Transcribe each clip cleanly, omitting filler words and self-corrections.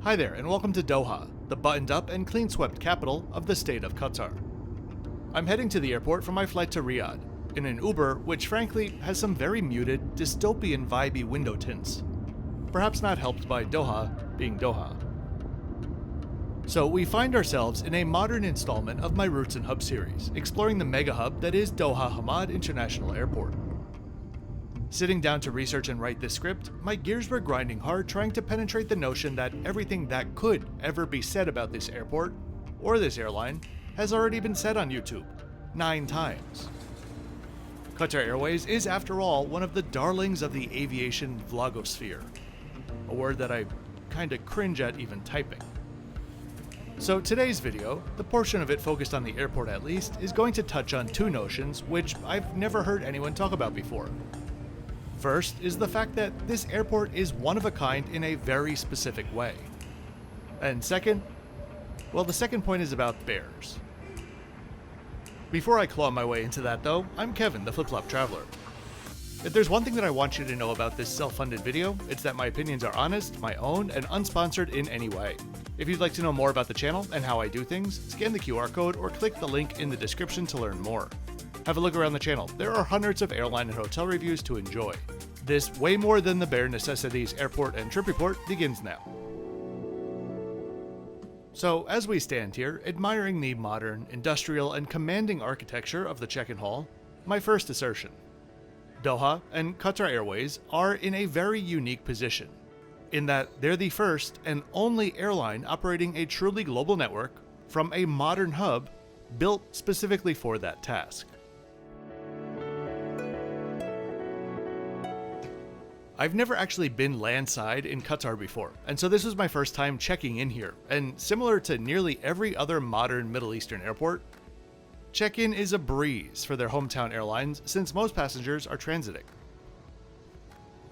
Hi there, and welcome to Doha, the buttoned up and clean swept capital of the state of Qatar. I'm heading to the airport for my flight to Riyadh, in an Uber which frankly has some very muted, dystopian vibey window tints. Perhaps not helped by Doha being Doha. So we find ourselves in a modern installment of my Roots and Hub series, exploring the mega hub that is Doha Hamad International Airport. Sitting down to research and write this script, my gears were grinding hard trying to penetrate the notion that everything that could ever be said about this airport, or this airline, has already been said on YouTube, 9 times. Qatar Airways is, after all, one of the darlings of the aviation vlogosphere, a word that I kinda cringe at even typing. So today's video, the portion of it focused on the airport at least, is going to touch on 2 notions which I've never heard anyone talk about before. First is the fact that this airport is one of a kind in a very specific way. And second, well, the second point is about bears. Before I claw my way into that though, I'm Kevin, the Flip-Flop Traveler. If there's one thing that I want you to know about this self-funded video, it's that my opinions are honest, my own, and unsponsored in any way. If you'd like to know more about the channel and how I do things, scan the QR code or click the link in the description to learn more. Have a look around the channel. There are hundreds of airline and hotel reviews to enjoy. This way more than the bare necessities airport and trip report begins now. So as we stand here, admiring the modern, industrial, and commanding architecture of the check-in hall, my first assertion. Doha and Qatar Airways are in a very unique position, in that they're the first and only airline operating a truly global network from a modern hub built specifically for that task. I've never actually been landside in Qatar before, and so this was my first time checking in here, and similar to nearly every other modern Middle Eastern airport, check-in is a breeze for their hometown airlines since most passengers are transiting.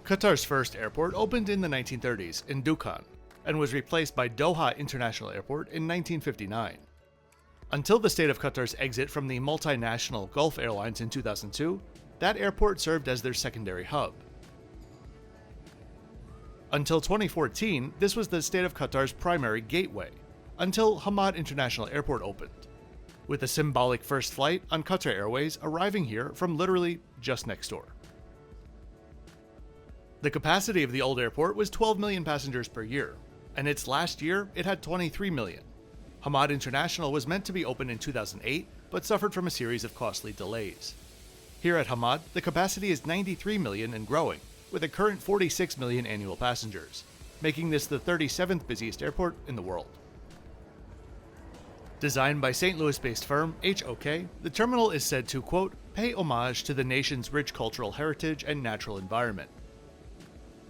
Qatar's first airport opened in the 1930s in Dukhan, and was replaced by Doha International Airport in 1959. Until the state of Qatar's exit from the multinational Gulf Airlines in 2002, that airport served as their secondary hub. Until 2014, this was the state of Qatar's primary gateway, until Hamad International Airport opened, with a symbolic first flight on Qatar Airways arriving here from literally just next door. The capacity of the old airport was 12 million passengers per year, and its last year it had 23 million. Hamad International was meant to be open in 2008, but suffered from a series of costly delays. Here at Hamad, the capacity is 93 million and growing, with a current 46 million annual passengers, making this the 37th busiest airport in the world. Designed by St. Louis-based firm HOK, the terminal is said to, quote, pay homage to the nation's rich cultural heritage and natural environment.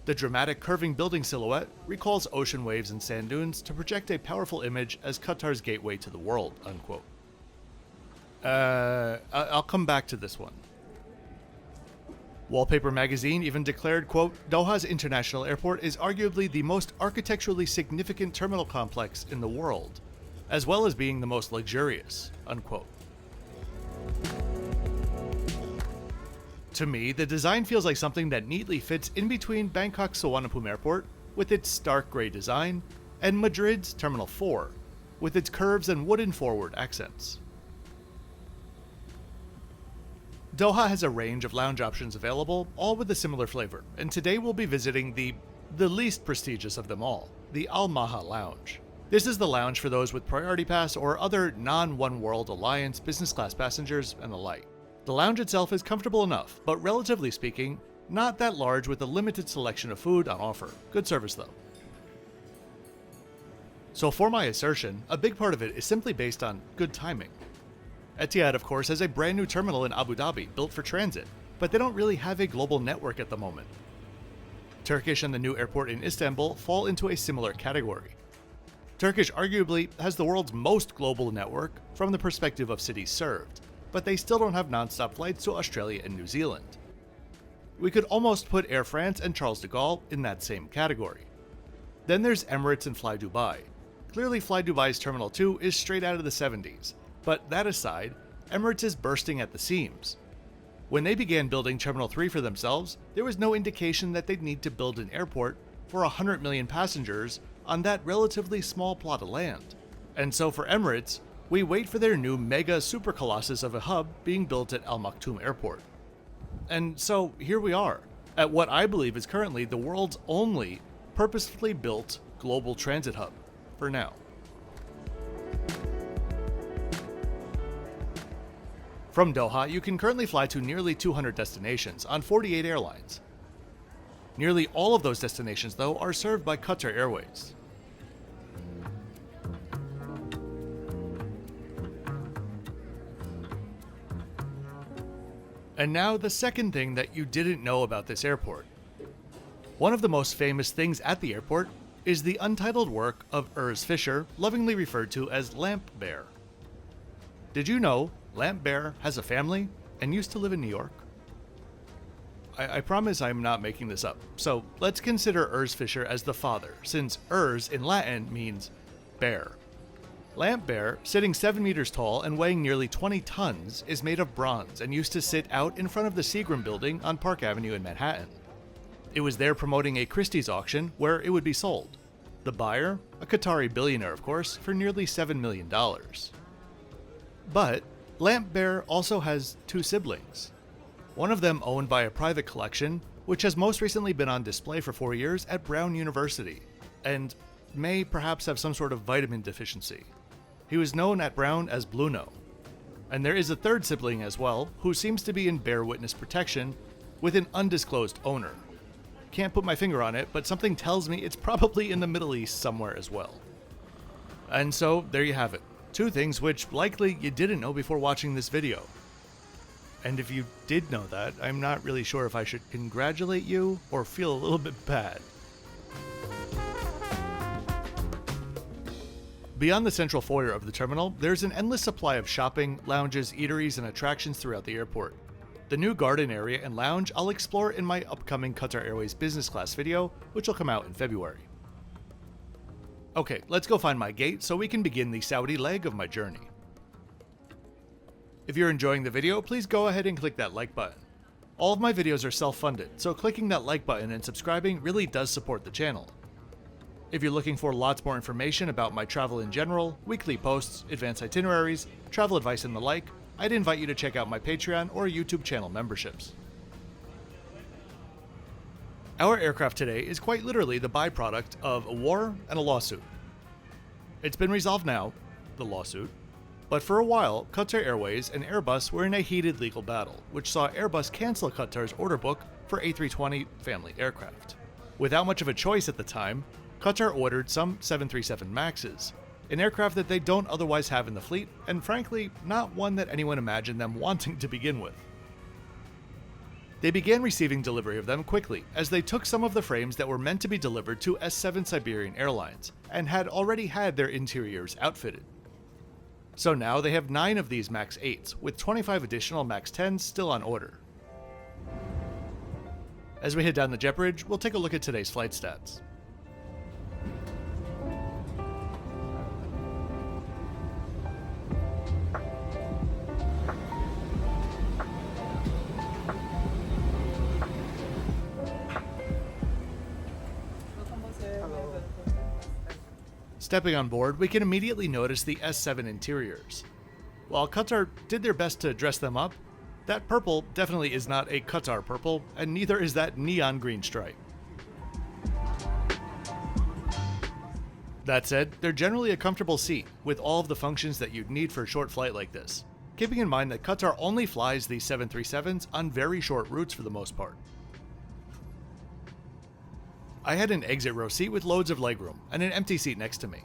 The dramatic curving building silhouette recalls ocean waves and sand dunes to project a powerful image as Qatar's gateway to the world, unquote. I'll come back to this one. Wallpaper magazine even declared, quote, Doha's International Airport is arguably the most architecturally significant terminal complex in the world, as well as being the most luxurious, unquote. To me, the design feels like something that neatly fits in between Bangkok's Suvarnabhumi Airport, with its stark gray design, and Madrid's Terminal 4, with its curves and wooden forward accents. Doha has a range of lounge options available, all with a similar flavor, and today we'll be visiting the least prestigious of them all, the Maha Lounge. This is the lounge for those with Priority Pass or other non-One World Alliance business class passengers and the like. The lounge itself is comfortable enough, but relatively speaking, not that large with a limited selection of food on offer. Good service though. So for my assertion, a big part of it is simply based on good timing. Etihad, of course, has a brand new terminal in Abu Dhabi built for transit, but they don't really have a global network at the moment. Turkish and the new airport in Istanbul fall into a similar category. Turkish arguably has the world's most global network from the perspective of cities served, but they still don't have non-stop flights to Australia and New Zealand. We could almost put Air France and Charles de Gaulle in that same category. Then there's Emirates and Fly Dubai. Clearly Fly Dubai's Terminal 2 is straight out of the 70s, but that aside, Emirates is bursting at the seams. When they began building Terminal 3 for themselves, there was no indication that they'd need to build an airport for 100 million passengers on that relatively small plot of land. And so for Emirates, we wait for their new mega super colossus of a hub being built at Al Maktoum Airport. And so here we are, at what I believe is currently the world's only purposefully built global transit hub, for now. From Doha, you can currently fly to nearly 200 destinations on 48 airlines. Nearly all of those destinations, though, are served by Qatar Airways. And now the second thing that you didn't know about this airport. One of the most famous things at the airport is the untitled work of Urs Fischer, lovingly referred to as Lamp Bear. Did you know Lamp Bear has a family and used to live in New York? I promise I'm not making this up, so let's consider Urs Fischer as the father, since Urs in Latin means bear. Lamp Bear, sitting 7 meters tall and weighing nearly 20 tons, is made of bronze and used to sit out in front of the Seagram building on Park Avenue in Manhattan. It was there promoting a Christie's auction where it would be sold. The buyer, a Qatari billionaire of course, for nearly $7 million. But Lamp Bear also has 2 siblings. One of them owned by a private collection, which has most recently been on display for 4 years at Brown University, and may perhaps have some sort of vitamin deficiency. He was known at Brown as Bluno. And there is a third sibling as well, who seems to be in bear witness protection with an undisclosed owner. Can't put my finger on it, but something tells me it's probably in the Middle East somewhere as well. And so, there you have it. 2 things which likely you didn't know before watching this video. And if you did know that, I'm not really sure if I should congratulate you or feel a little bit bad. Beyond the central foyer of the terminal, there's an endless supply of shopping, lounges, eateries, and attractions throughout the airport. The new garden area and lounge I'll explore in my upcoming Qatar Airways business class video, which will come out in February. Okay, let's go find my gate so we can begin the Saudi leg of my journey. If you're enjoying the video, please go ahead and click that like button. All of my videos are self-funded, so clicking that like button and subscribing really does support the channel. If you're looking for lots more information about my travel in general, weekly posts, advanced itineraries, travel advice and the like, I'd invite you to check out my Patreon or YouTube channel memberships. Our aircraft today is quite literally the byproduct of a war and a lawsuit. It's been resolved now, the lawsuit, but for a while, Qatar Airways and Airbus were in a heated legal battle, which saw Airbus cancel Qatar's order book for A320 family aircraft. Without much of a choice at the time, Qatar ordered some 737 MAXs, an aircraft that they don't otherwise have in the fleet, and frankly, not one that anyone imagined them wanting to begin with. They began receiving delivery of them quickly, as they took some of the frames that were meant to be delivered to S7 Siberian Airlines, and had already had their interiors outfitted. So now they have 9 of these MAX 8s, with 25 additional MAX 10s still on order. As we head down the jet bridge, we'll take a look at today's flight stats. Stepping on board, we can immediately notice the S7 interiors. While Qatar did their best to dress them up, that purple definitely is not a Qatar purple, and neither is that neon green stripe. That said, they're generally a comfortable seat, with all of the functions that you'd need for a short flight like this, keeping in mind that Qatar only flies these 737s on very short routes for the most part. I had an exit row seat with loads of legroom, and an empty seat next to me.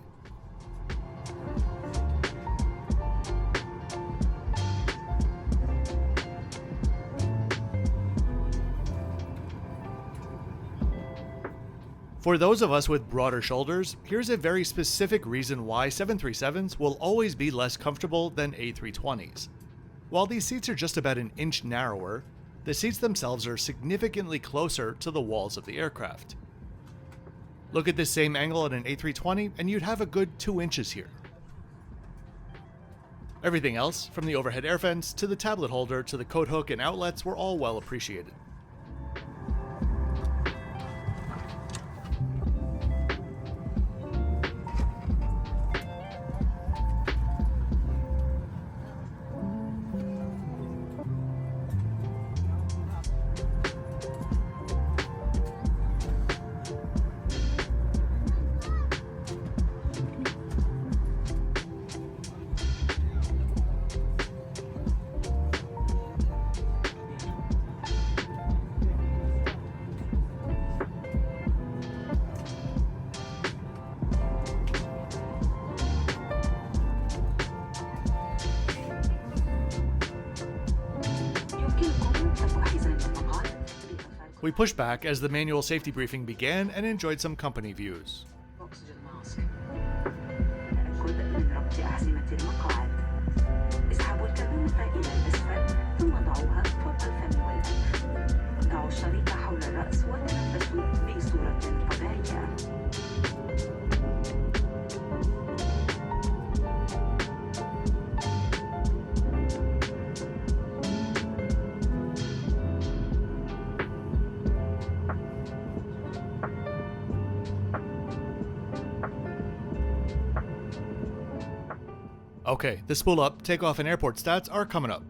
For those of us with broader shoulders, here's a very specific reason why 737s will always be less comfortable than A320s. While these seats are just about an inch narrower, the seats themselves are significantly closer to the walls of the aircraft. Look at this same angle on an A320 and you'd have a good 2 inches here. Everything else, from the overhead air vents to the tablet holder to the coat hook and outlets, were all well appreciated. We pushed back as the manual safety briefing began and enjoyed some company views. أكسجين ماسك. الجزء من ربط أحزمة المقاعد. اسحبوا الكمامة إلى الأسفل ثم ضعوها فوق الفم والأنف. ضعوا الشريط حول الرأس وتنفسوا بصورة طبيعية. Okay, the spool up, takeoff, and airport stats are coming up.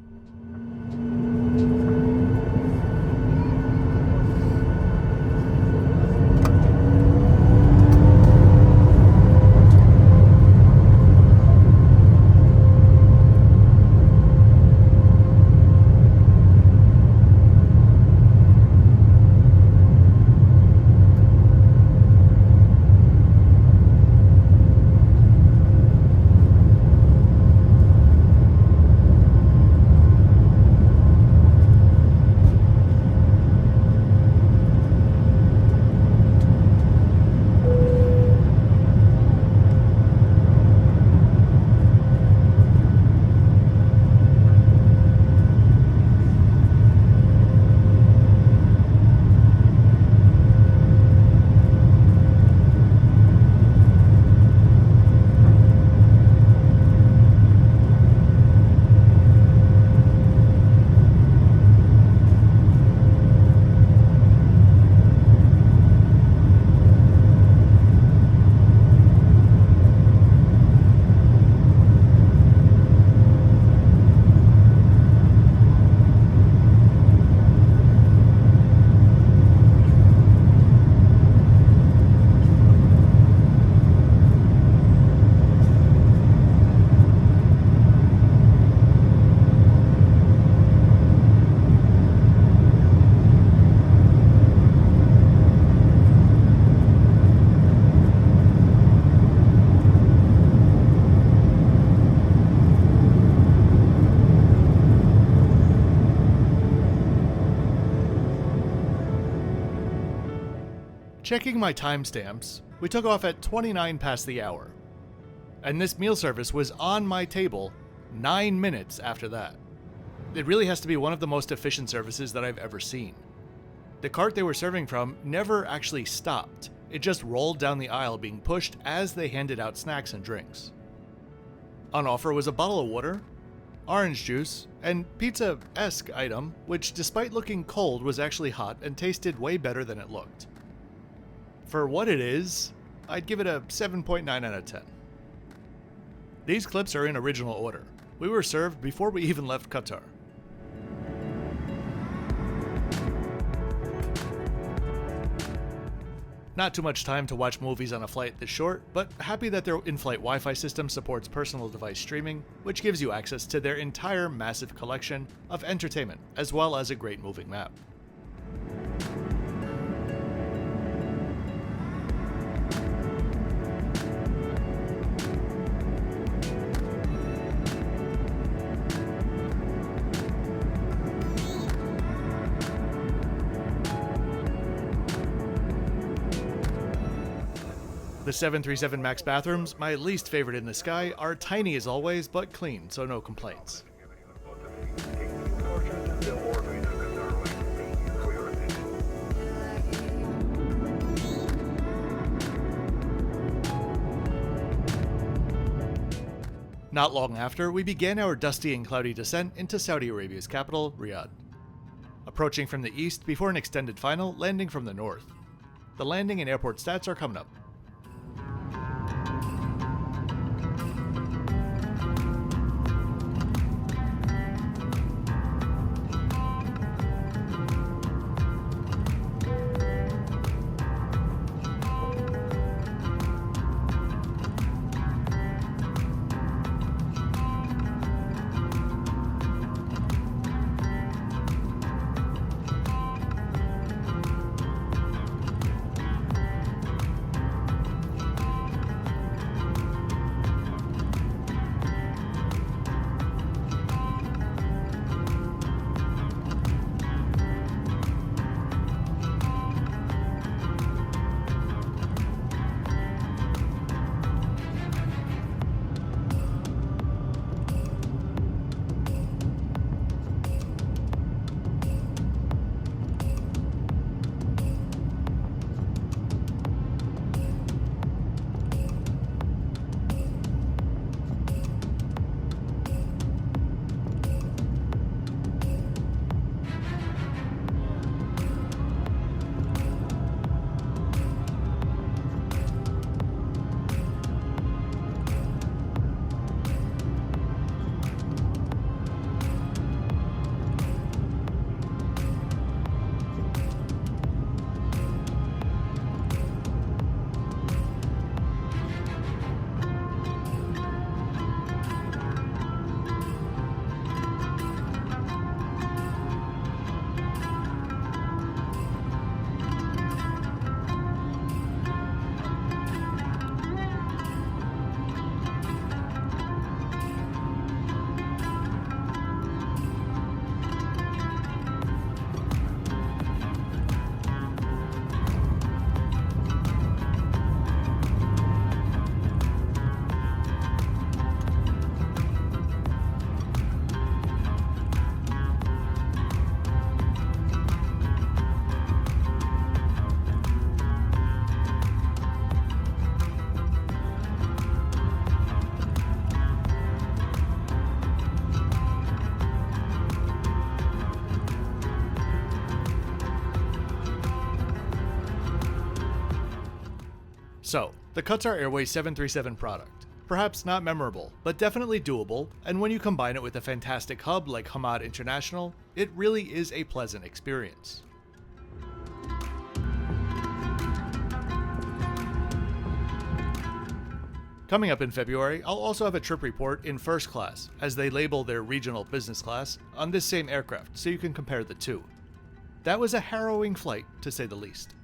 Checking my timestamps, we took off at 29 past the hour. And this meal service was on my table 9 minutes after that. It really has to be one of the most efficient services that I've ever seen. The cart they were serving from never actually stopped. It just rolled down the aisle being pushed as they handed out snacks and drinks. On offer was a bottle of water, orange juice, and pizza-esque item, which despite looking cold was actually hot and tasted way better than it looked. For what it is, I'd give it a 7.9 out of 10. These clips are in original order. We were served before we even left Qatar. Not too much time to watch movies on a flight this short, but happy that their in-flight Wi-Fi system supports personal device streaming, which gives you access to their entire massive collection of entertainment, as well as a great moving map. The 737 MAX bathrooms, my least favorite in the sky, are tiny as always, but clean, so no complaints. Not long after, we began our dusty and cloudy descent into Saudi Arabia's capital, Riyadh. Approaching from the east before an extended final, landing from the north. The landing and airport stats are coming up. So, the Qatar Airways 737 product. Perhaps not memorable, but definitely doable, and when you combine it with a fantastic hub like Hamad International, it really is a pleasant experience. Coming up in February, I'll also have a trip report in first class, as they label their regional business class, on this same aircraft, so you can compare the two. That was a harrowing flight, to say the least.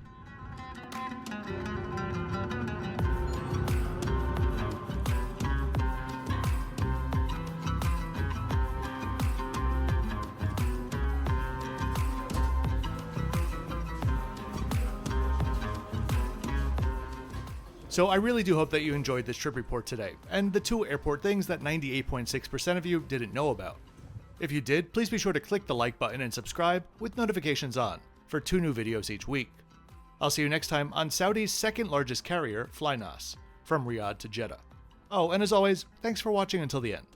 So I really do hope that you enjoyed this trip report today, and the 2 airport things that 98.6% of you didn't know about. If you did, please be sure to click the like button and subscribe with notifications on for 2 new videos each week. I'll see you next time on Saudi's second largest carrier, Flynas, from Riyadh to Jeddah. Oh, and as always, thanks for watching until the end.